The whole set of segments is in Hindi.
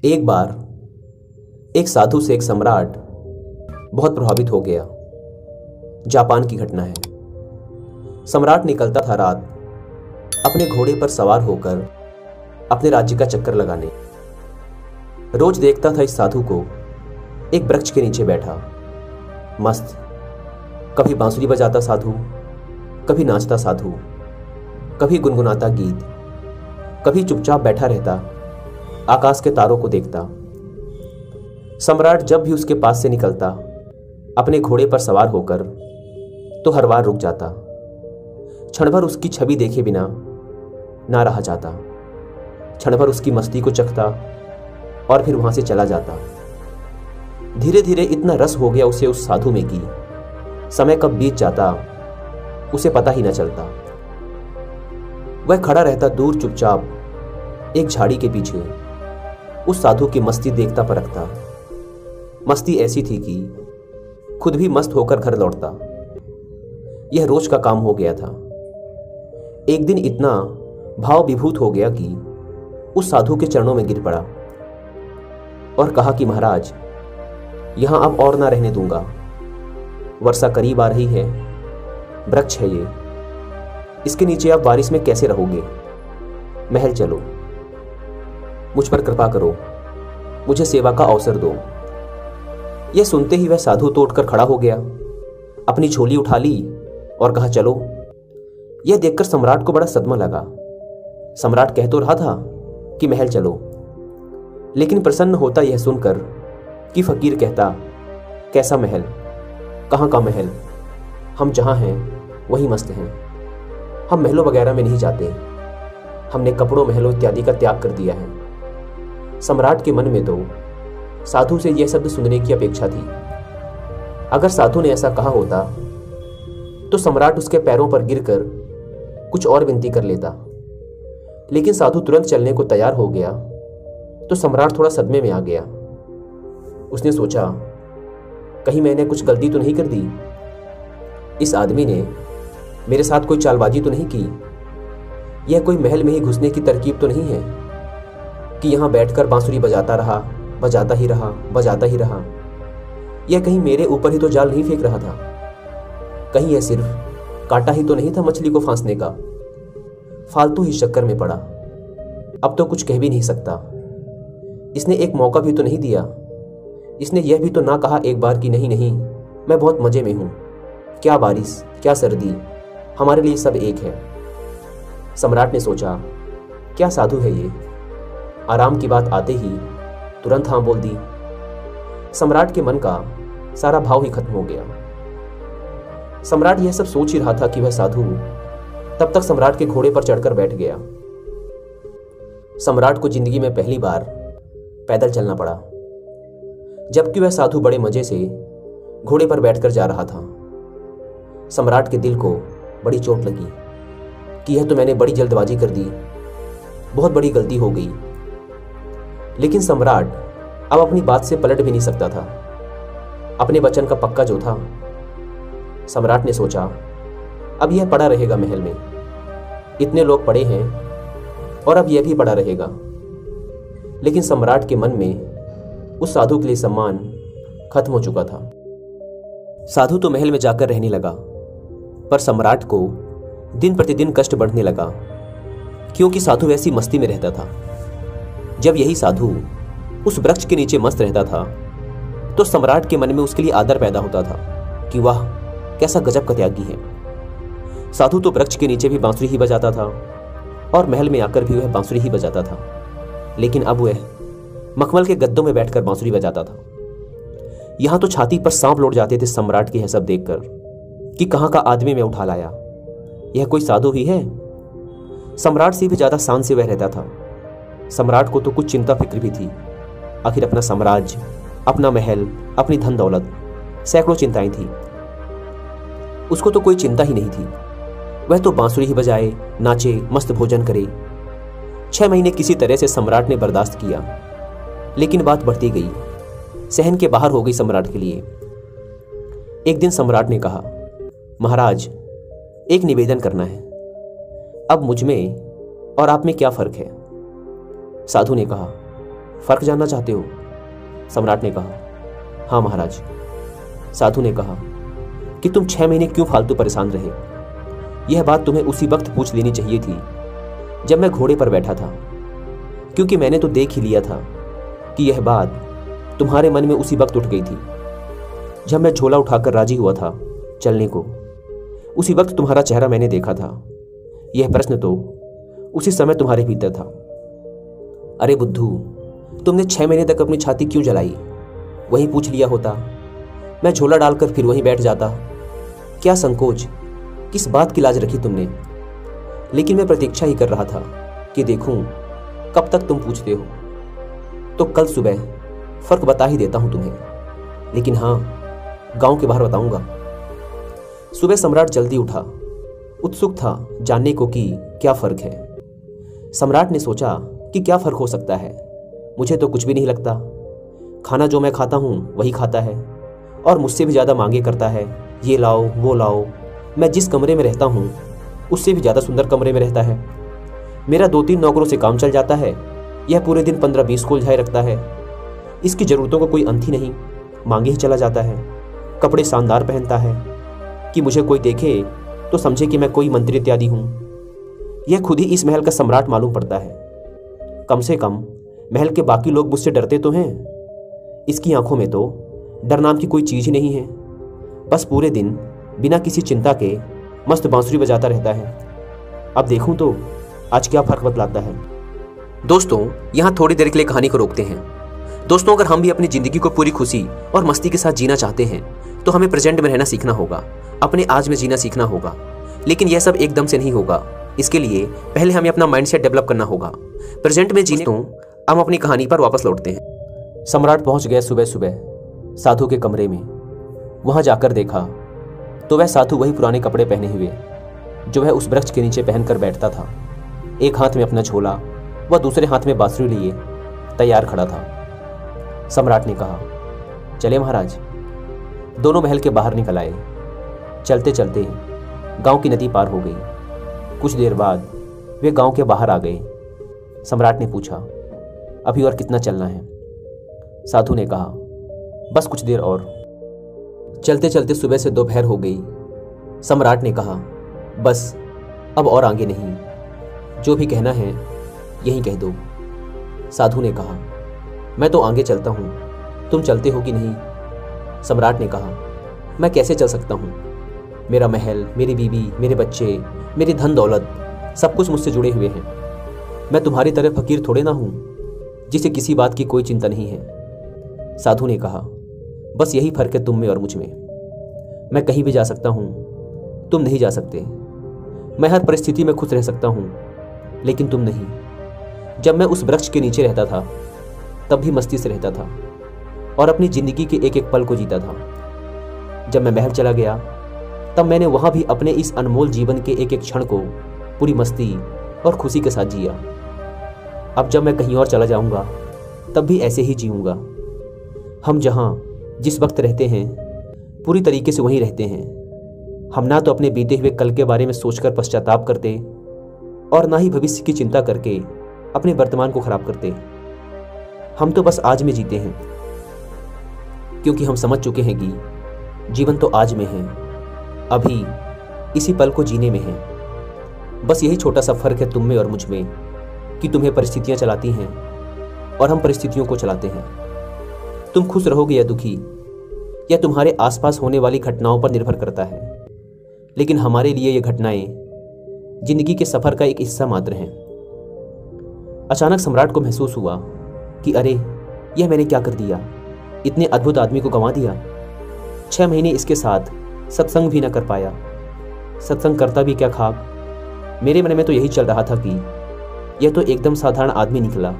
एक बार एक साधु से एक सम्राट बहुत प्रभावित हो गया। जापान की घटना है। सम्राट निकलता था रात अपने घोड़े पर सवार होकर अपने राज्य का चक्कर लगाने। रोज देखता था इस साधु को एक वृक्ष के नीचे बैठा मस्त, कभी बांसुरी बजाता साधु, कभी नाचता साधु, कभी गुनगुनाता गीत, कभी चुपचाप बैठा रहता आकाश के तारों को देखता। सम्राट जब भी उसके पास से निकलता अपने घोड़े पर सवार होकर तो हर बार रुक जाता। क्षण भर उसकी छवि देखे बिना ना रहा जाता। क्षण भर उसकी मस्ती को चखता और फिर वहां से चला जाता। धीरे धीरे इतना रस हो गया उसे उस साधु में कि समय कब बीत जाता उसे पता ही न चलता। वह खड़ा रहता दूर चुपचाप एक झाड़ी के पीछे, उस साधु की मस्ती देखता परखता। मस्ती ऐसी थी कि खुद भी मस्त होकर घर लौटता। यह रोज का काम हो गया था। एक दिन इतना भाव विभूत हो गया कि उस साधु के चरणों में गिर पड़ा और कहा कि महाराज, यहां अब और ना रहने दूंगा। वर्षा करीब आ रही है, वृक्ष है ये, इसके नीचे आप बारिश में कैसे रहोगे? महल चलो, मुझ पर कृपा करो, मुझे सेवा का अवसर दो। यह सुनते ही वह साधु तो उठकर खड़ा हो गया, अपनी झोली उठा ली और कहा चलो। यह देखकर सम्राट को बड़ा सदमा लगा। सम्राट कह तो रहा था कि महल चलो, लेकिन प्रसन्न होता यह सुनकर कि फकीर कहता कैसा महल, कहाँ का महल, हम जहाँ हैं वहीं मस्त हैं। हम महलों वगैरह में नहीं जाते, हमने कपड़ों महलों इत्यादि का त्याग कर दिया है। सम्राट के मन में तो साधु से यह शब्द सुनने की अपेक्षा थी। अगर साधु ने ऐसा कहा होता तो सम्राट उसके पैरों पर गिरकर कुछ और विनती कर लेता, लेकिन साधु तुरंत चलने को तैयार हो गया तो सम्राट थोड़ा सदमे में आ गया। उसने सोचा कहीं मैंने कुछ गलती तो नहीं कर दी, इस आदमी ने मेरे साथ कोई चालबाजी तो नहीं की, यह कोई महल में ही घुसने की तरकीब तो नहीं है कि यहां बैठकर बांसुरी बजाता रहा, बजाता ही रहा, बजाता ही रहा। यह कहीं मेरे ऊपर ही तो जाल नहीं फेंक रहा था? कहीं यह सिर्फ काटा ही तो नहीं था मछली को फांसने का? फालतू ही चक्कर में पड़ा। अब तो कुछ कह भी नहीं सकता। इसने एक मौका भी तो नहीं दिया। इसने यह भी तो ना कहा एक बार कि नहीं नहीं, मैं बहुत मजे में हूं, क्या बारिश क्या सर्दी, हमारे लिए सब एक है। सम्राट ने सोचा क्या साधु है ये, आराम की बात आते ही तुरंत हां बोल दी। सम्राट के मन का सारा भाव ही खत्म हो गया। सम्राट यह सब सोच ही रहा था कि वह साधु तब तक सम्राट के घोड़े पर चढ़कर बैठ गया। सम्राट को जिंदगी में पहली बार पैदल चलना पड़ा, जबकि वह साधु बड़े मजे से घोड़े पर बैठकर जा रहा था। सम्राट के दिल को बड़ी चोट लगी कि यह तो मैंने बड़ी जल्दबाजी कर दी, बहुत बड़ी गलती हो गई। लेकिन सम्राट अब अपनी बात से पलट भी नहीं सकता था, अपने वचन का पक्का जो था। सम्राट ने सोचा अब यह पड़ा रहेगा महल में, इतने लोग पड़े हैं और अब यह भी पड़ा रहेगा। लेकिन सम्राट के मन में उस साधु के लिए सम्मान खत्म हो चुका था। साधु तो महल में जाकर रहने लगा, पर सम्राट को दिन प्रतिदिन कष्ट बढ़ने लगा, क्योंकि साधु ऐसी मस्ती में रहता था। जब यही साधु उस वृक्ष के नीचे मस्त रहता था तो सम्राट के मन में उसके लिए आदर पैदा होता था कि वाह कैसा गजब का त्यागी है। साधु तो वृक्ष के नीचे भी बांसुरी ही बजाता था और महल में आकर भी वह बांसुरी ही बजाता था, लेकिन अब वह मखमल के गद्दों में बैठकर बांसुरी बजाता था। यहां तो छाती पर सांप लौट जाते थे सम्राट की यह सब देखकर कि कहां का आदमी में उठा लाया, यह कोई साधु ही है? सम्राट से भी ज्यादा शान से वह रहता था। सम्राट को तो कुछ चिंता फिक्र भी थी। आखिर अपना साम्राज्य, अपना महल, अपनी धन दौलत, सैकड़ों चिंताएं थी। उसको तो कोई चिंता ही नहीं थी। वह तो बांसुरी ही बजाए, नाचे, मस्त भोजन करे। 6 महीने किसी तरह से सम्राट ने बर्दाश्त किया, लेकिन बात बढ़ती गई, सहन के बाहर हो गई सम्राट के लिए। एक दिन सम्राट ने कहा, महाराज एक निवेदन करना है। अब मुझ में और आप में क्या फर्क है? साधु ने कहा, फर्क जानना चाहते हो? सम्राट ने कहा। हाँ महाराज। साधु ने कहा कि तुम 6 महीने क्यों फालतू परेशान रहे? यह बात तुम्हें उसी वक्त पूछ लेनी चाहिए थी जब मैं घोड़े पर बैठा था, क्योंकि मैंने तो देख ही लिया था कि यह बात तुम्हारे मन में उसी वक्त उठ गई थी जब मैं झोला उठाकर राजी हुआ था चलने को। उसी वक्त तुम्हारा चेहरा मैंने देखा था। यह प्रश्न तो उसी समय तुम्हारे भीतर था। अरे बुद्धू, तुमने 6 महीने तक अपनी छाती क्यों जलाई? वहीं पूछ लिया होता, मैं झोला डालकर फिर वहीं बैठ जाता। क्या संकोच, किस बात की लाज रखी तुमने? लेकिन मैं प्रतीक्षा ही कर रहा था कि देखूं कब तक तुम पूछते हो। तो कल सुबह फर्क बता ही देता हूं तुम्हें, लेकिन हाँ, गांव के बाहर बताऊंगा। सुबह सम्राट जल्दी उठा, उत्सुक था जानने को कि क्या फर्क है। सम्राट ने सोचा कि क्या फर्क हो सकता है, मुझे तो कुछ भी नहीं लगता। खाना जो मैं खाता हूं वही खाता है और मुझसे भी ज़्यादा मांगे करता है, ये लाओ वो लाओ। मैं जिस कमरे में रहता हूं उससे भी ज़्यादा सुंदर कमरे में रहता है। मेरा 2-3 नौकरों से काम चल जाता है। यह पूरे दिन 15-20 को उलझाए रखता है। इसकी ज़रूरतों का कोई अंत ही नहीं, मांगे ही चला जाता है। कपड़े शानदार पहनता है कि मुझे कोई देखे तो समझे कि मैं कोई मंत्री इत्यादि हूँ। यह खुद ही इस महल का सम्राट मालूम पड़ता है। कम से कम महल के बाकी लोग मुझसे डरते तो हैं। इसकी आंखों में तो डर नाम की कोई चीज़ ही नहीं है। बस पूरे दिन बिना किसी चिंता के मस्त बांसुरी बजाता रहता है। अब देखूं तो आज क्या फर्क बतलाता है। दोस्तों, यहाँ थोड़ी देर के लिए कहानी को रोकते हैं। दोस्तों, अगर हम भी अपनी ज़िंदगी को पूरी खुशी और मस्ती के साथ जीना चाहते हैं तो हमें प्रेजेंट में रहना सीखना होगा, अपने आज में जीना सीखना होगा। लेकिन यह सब एकदम से नहीं होगा। इसके लिए पहले हमें अपना माइंडसेट डेवलप करना होगा, प्रेजेंट में जीने। तो हम अपनी कहानी पर वापस लौटते हैं। सम्राट पहुंच गया सुबह सुबह साधु के कमरे में। वहां जाकर देखा तो वह साधु वही पुराने कपड़े पहने हुए जो वह उस वृक्ष के नीचे पहनकर बैठता था। एक हाथ में अपना झोला व दूसरे हाथ में बांसुरी लिए तैयार खड़ा था। सम्राट ने कहा, चले महाराज। दोनों महल के बाहर निकल आए। चलते चलते गांव की नदी पार हो गई। कुछ देर बाद वे गांव के बाहर आ गए। सम्राट ने पूछा, अभी और कितना चलना है? साधु ने कहा, बस कुछ देर और। चलते चलते सुबह से दोपहर हो गई। सम्राट ने कहा, बस अब और आगे नहीं, जो भी कहना है यही कह दो। साधु ने कहा, मैं तो आगे चलता हूँ, तुम चलते हो कि नहीं? सम्राट ने कहा, मैं कैसे चल सकता हूँ? मेरा महल, मेरी बीवी, मेरे बच्चे, मेरी धन दौलत सब कुछ मुझसे जुड़े हुए हैं। मैं तुम्हारी तरह फकीर थोड़े ना हूँ जिसे किसी बात की कोई चिंता नहीं है। साधु ने कहा, बस यही फर्क है तुम में और मुझ में। मैं कहीं भी जा सकता हूँ, तुम नहीं जा सकते। मैं हर परिस्थिति में खुश रह सकता हूँ, लेकिन तुम नहीं। जब मैं उस वृक्ष के नीचे रहता था तब भी मस्ती से रहता था और अपनी जिंदगी के एक एक पल को जीता था। जब मैं महल चला गया तब मैंने वहां भी अपने इस अनमोल जीवन के एक एक क्षण को पूरी मस्ती और खुशी के साथ जिया। अब जब मैं कहीं और चला जाऊंगा तब भी ऐसे ही जीऊंगा। हम जहां जिस वक्त रहते हैं पूरी तरीके से वहीं रहते हैं। हम ना तो अपने बीते हुए कल के बारे में सोचकर पश्चाताप करते और ना ही भविष्य की चिंता करके अपने वर्तमान को खराब करते। हम तो बस आज में जीते हैं, क्योंकि हम समझ चुके हैं कि जीवन तो आज में है, अभी इसी पल को जीने में है। बस यही छोटा सा फर्क है तुम में और मुझ में कि तुम्हें परिस्थितियां चलाती हैं और हम परिस्थितियों को चलाते हैं। तुम खुश रहोगे या दुखी, यह तुम्हारे आसपास होने वाली घटनाओं पर निर्भर करता है। लेकिन हमारे लिए ये घटनाएं जिंदगी के सफर का एक हिस्सा मात्र हैं। अचानक सम्राट को महसूस हुआ कि अरे, यह मैंने क्या कर दिया? इतने अद्भुत आदमी को गंवा दिया। 6 महीने इसके साथ सत्संग भी न कर पाया। सत्संग करता भी क्या खाक। मेरे मन में तो यही चल रहा था कि यह तो एकदम साधारण आदमी निकला,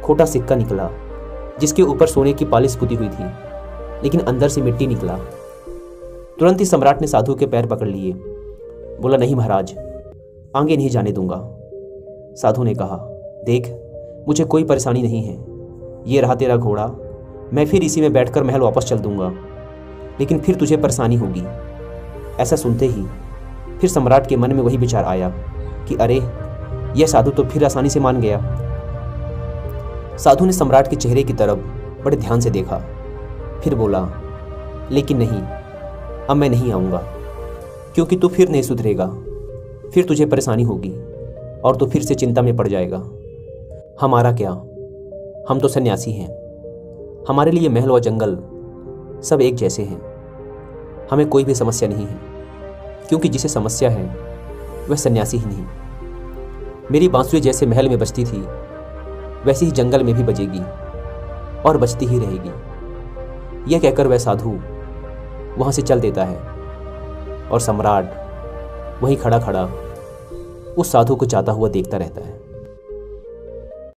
खोटा सिक्का निकला जिसके ऊपर सोने की पालिश पुती हुई थी, लेकिन अंदर से मिट्टी निकला। तुरंत ही सम्राट ने साधु के पैर पकड़ लिए। बोला, नहीं महाराज, आगे नहीं जाने दूंगा। साधु ने कहा, देख, मुझे कोई परेशानी नहीं है। ये रहा तेरा घोड़ा, मैं फिर इसी में बैठकर महल वापस चल दूंगा, लेकिन फिर तुझे परेशानी होगी। ऐसा सुनते ही फिर सम्राट के मन में वही विचार आया कि अरे, यह साधु तो फिर आसानी से मान गया। साधु ने सम्राट के चेहरे की तरफ बड़े ध्यान से देखा, फिर बोला, लेकिन नहीं, अब मैं नहीं आऊँगा, क्योंकि तू फिर नहीं सुधरेगा, फिर तुझे परेशानी होगी और तू फिर से चिंता में पड़ जाएगा। हमारा क्या, हम तो सन्यासी हैं, हमारे लिए महल और जंगल सब एक जैसे हैं, हमें कोई भी समस्या नहीं है, क्योंकि जिसे समस्या है वह सन्यासी ही नहीं। मेरी बांसुरी जैसे महल में बजती थी वैसे ही जंगल में भी बजेगी और बजती ही रहेगी। यह कहकर वह साधु वहां से चल देता है और सम्राट वहीं खड़ा खड़ा उस साधु को जाता हुआ देखता रहता है।